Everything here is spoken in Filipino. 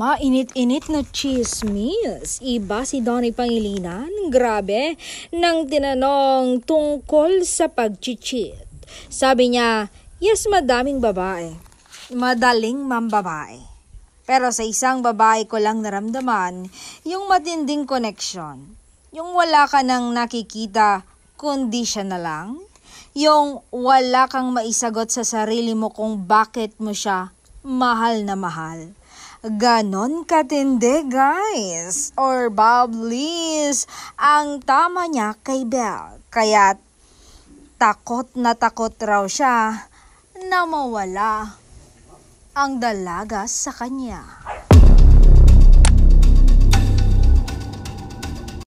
Mainit-init na chismis. Iba si Donnie Pangilinan. Grabe, nang tinanong tungkol sa pag-cheat. Sabi niya, yes, madaming babae. Madaling mambabae. Pero sa isang babae ko lang naramdaman yung matinding connection. Yung wala ka nang nakikita, kundi siya na lang. Yung wala kang maisagot sa sarili mo kung bakit mo siya mahal na mahal. Ganon katindi, guys. Or Bablis, ang tama niya kay Belle. Kaya takot na takot raw siya na mawala ang dalaga sa kanya.